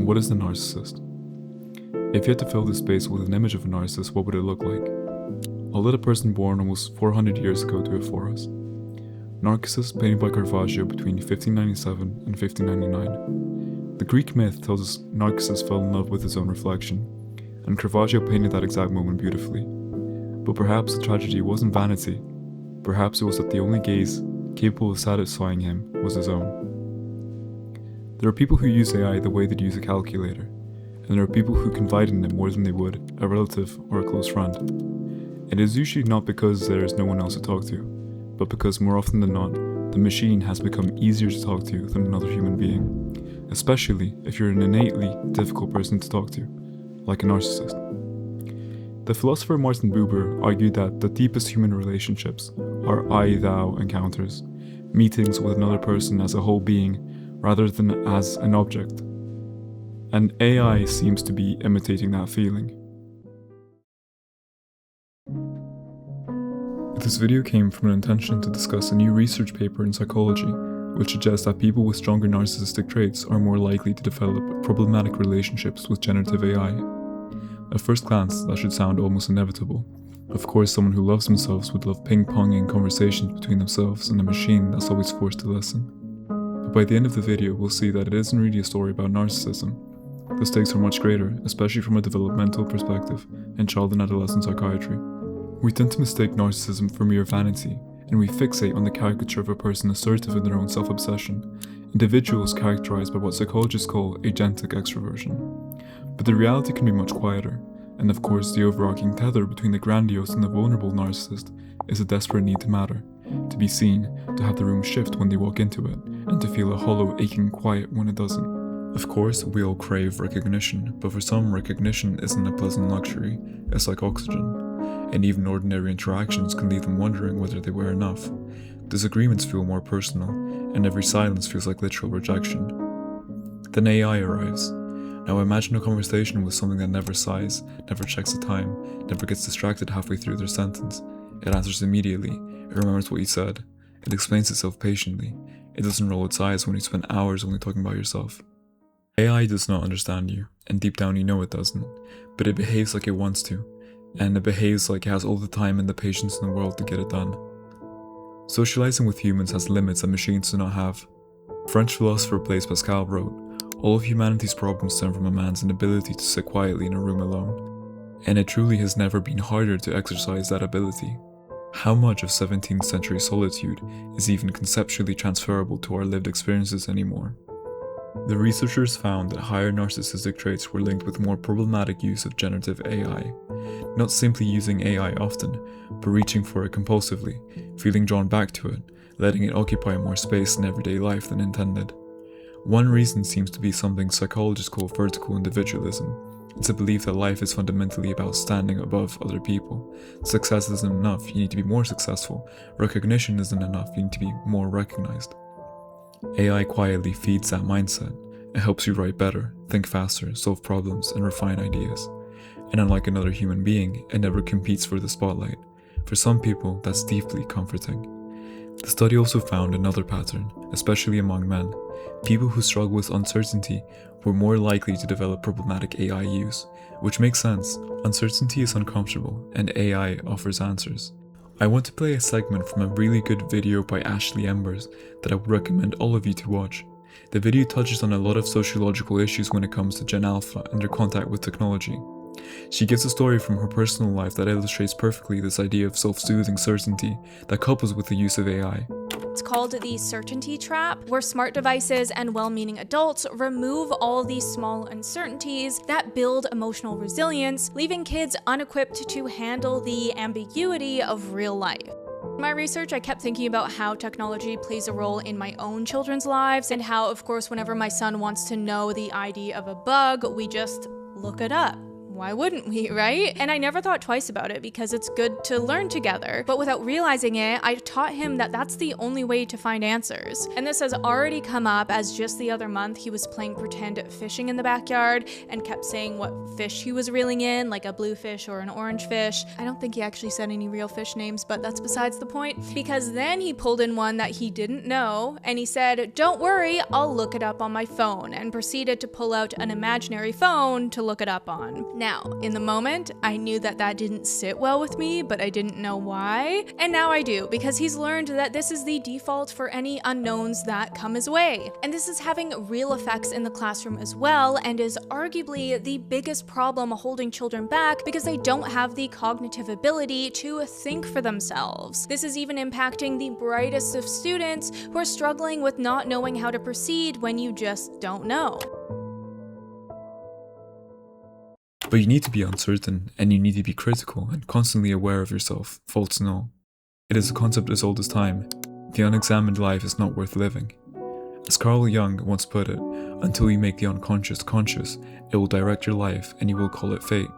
What is the narcissist? If you had to fill this space with an image of a narcissist, what would it look like? I'll let a person born almost 400 years ago do it for us. Narcissus, painted by Caravaggio between 1597 and 1599. The Greek myth tells us Narcissus fell in love with his own reflection, and Caravaggio painted that exact moment beautifully. But perhaps the tragedy wasn't vanity. Perhaps it was that the only gaze capable of satisfying him was his own. There are people who use AI the way they'd use a calculator, and there are people who confide in it more than they would a relative or a close friend. It is usually not because there is no one else to talk to, but because more often than not, the machine has become easier to talk to than another human being, especially if you're an innately difficult person to talk to, like a narcissist. The philosopher Martin Buber argued that the deepest human relationships are I-thou encounters, meetings with another person as a whole being rather than as an object. And AI seems to be imitating that feeling. This video came from an intention to discuss a new research paper in psychology, which suggests that people with stronger narcissistic traits are more likely to develop problematic relationships with generative AI. At first glance, that should sound almost inevitable. Of course, someone who loves themselves would love ping-ponging conversations between themselves and a machine that's always forced to listen. But by the end of the video, we'll see that it isn't really a story about narcissism. The stakes are much greater, especially from a developmental perspective in child and adolescent psychiatry. We tend to mistake narcissism for mere vanity, and we fixate on the caricature of a person assertive in their own self-obsession, individuals characterized by what psychologists call agentic extroversion. But the reality can be much quieter, and of course the overarching tether between the grandiose and the vulnerable narcissist is a desperate need to matter, to be seen, to have the room shift when they walk into it, and to feel a hollow, aching quiet when it doesn't. Of course, we all crave recognition, but for some, recognition isn't a pleasant luxury, it's like oxygen. And even ordinary interactions can leave them wondering whether they were enough. Disagreements feel more personal, and every silence feels like literal rejection. Then AI arrives. Now imagine a conversation with something that never sighs, never checks the time, never gets distracted halfway through their sentence. It answers immediately, it remembers what you said, it explains itself patiently, it doesn't roll its eyes when you spend hours only talking about yourself. AI does not understand you, and deep down you know it doesn't, but it behaves like it wants to, and it behaves like it has all the time and the patience in the world to get it done. Socializing with humans has limits that machines do not have. French philosopher Blaise Pascal wrote, "All of humanity's problems stem from a man's inability to sit quietly in a room alone." And it truly has never been harder to exercise that ability. How much of 17th century solitude is even conceptually transferable to our lived experiences anymore? The researchers found that higher narcissistic traits were linked with more problematic use of generative AI. Not simply using AI often, but reaching for it compulsively, feeling drawn back to it, letting it occupy more space in everyday life than intended. One reason seems to be something psychologists call vertical individualism. It's a belief that life is fundamentally about standing above other people. Success isn't enough, you need to be more successful. Recognition isn't enough, you need to be more recognized. AI quietly feeds that mindset. It helps you write better, think faster, solve problems, and refine ideas. And unlike another human being, it never competes for the spotlight. For some people, that's deeply comforting. The study also found another pattern, especially among men. People who struggle with uncertainty were more likely to develop problematic AI use, which makes sense. Uncertainty is uncomfortable, and AI offers answers. I want to play a segment from a really good video by Ashley Embers that I would recommend all of you to watch. The video touches on a lot of sociological issues when it comes to Gen Alpha and their contact with technology. She gives a story from her personal life that illustrates perfectly this idea of self-soothing certainty that couples with the use of AI. It's called the certainty trap, where smart devices and well-meaning adults remove all these small uncertainties that build emotional resilience, leaving kids unequipped to handle the ambiguity of real life. In my research, I kept thinking about how technology plays a role in my own children's lives, and how, of course, whenever my son wants to know the ID of a bug, we just look it up. why wouldn't we, right? And I never thought twice about it because it's good to learn together. But without realizing it, I taught him that that's the only way to find answers. And this has already come up, as just the other month he was playing pretend fishing in the backyard and kept saying what fish he was reeling in, like a blue fish or an orange fish. I don't think he actually said any real fish names, but that's besides the point, because then he pulled in one that he didn't know and he said, "Don't worry, I'll look it up on my phone," and proceeded to pull out an imaginary phone to look it up on. Now, in the moment, I knew that that didn't sit well with me, but I didn't know why. And now I do, because he's learned that this is the default for any unknowns that come his way. And this is having real effects in the classroom as well, and is arguably the biggest problem holding children back because they don't have the cognitive ability to think for themselves. This is even impacting the brightest of students who are struggling with not knowing how to proceed when you just don't know. But you need to be uncertain, and you need to be critical and constantly aware of yourself, faults and all. It is a concept as old as time. The unexamined life is not worth living. As Carl Jung once put it, until you make the unconscious conscious, it will direct your life and you will call it fate.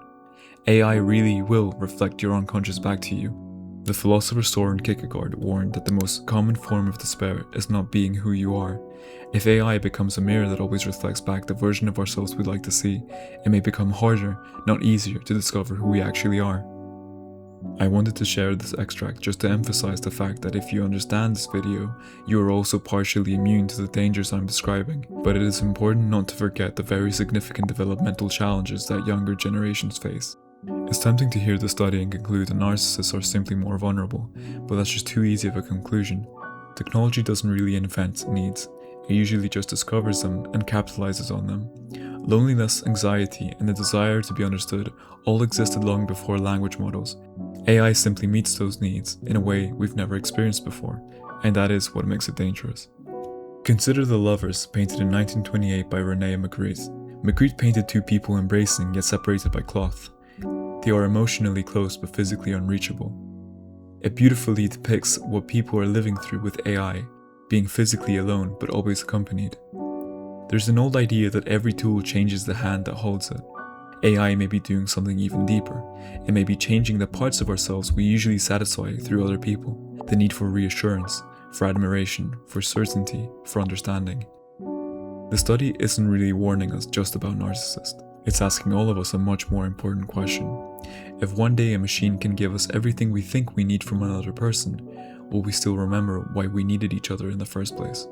AI really will reflect your unconscious back to you. The philosopher Soren Kierkegaard warned that the most common form of despair is not being who you are. If AI becomes a mirror that always reflects back the version of ourselves we'd like to see, it may become harder, not easier, to discover who we actually are. I wanted to share this extract just to emphasize the fact that if you understand this video, you are also partially immune to the dangers I'm describing, but it is important not to forget the very significant developmental challenges that younger generations face. It's tempting to hear the study and conclude that narcissists are simply more vulnerable, but that's just too easy of a conclusion. Technology doesn't really invent needs, it usually just discovers them and capitalizes on them. Loneliness, anxiety, and the desire to be understood all existed long before language models. AI simply meets those needs in a way we've never experienced before, and that is what makes it dangerous. Consider The Lovers, painted in 1928 by René Magritte. Magritte painted two people embracing yet separated by cloth. They are emotionally close but physically unreachable. It beautifully depicts what people are living through with AI, being physically alone but always accompanied. There's an old idea that every tool changes the hand that holds it. AI may be doing something even deeper. It may be changing the parts of ourselves we usually satisfy through other people. The need for reassurance, for admiration, for certainty, for understanding. The study isn't really warning us just about narcissists. It's asking all of us a much more important question. If one day a machine can give us everything we think we need from another person, will we still remember why we needed each other in the first place?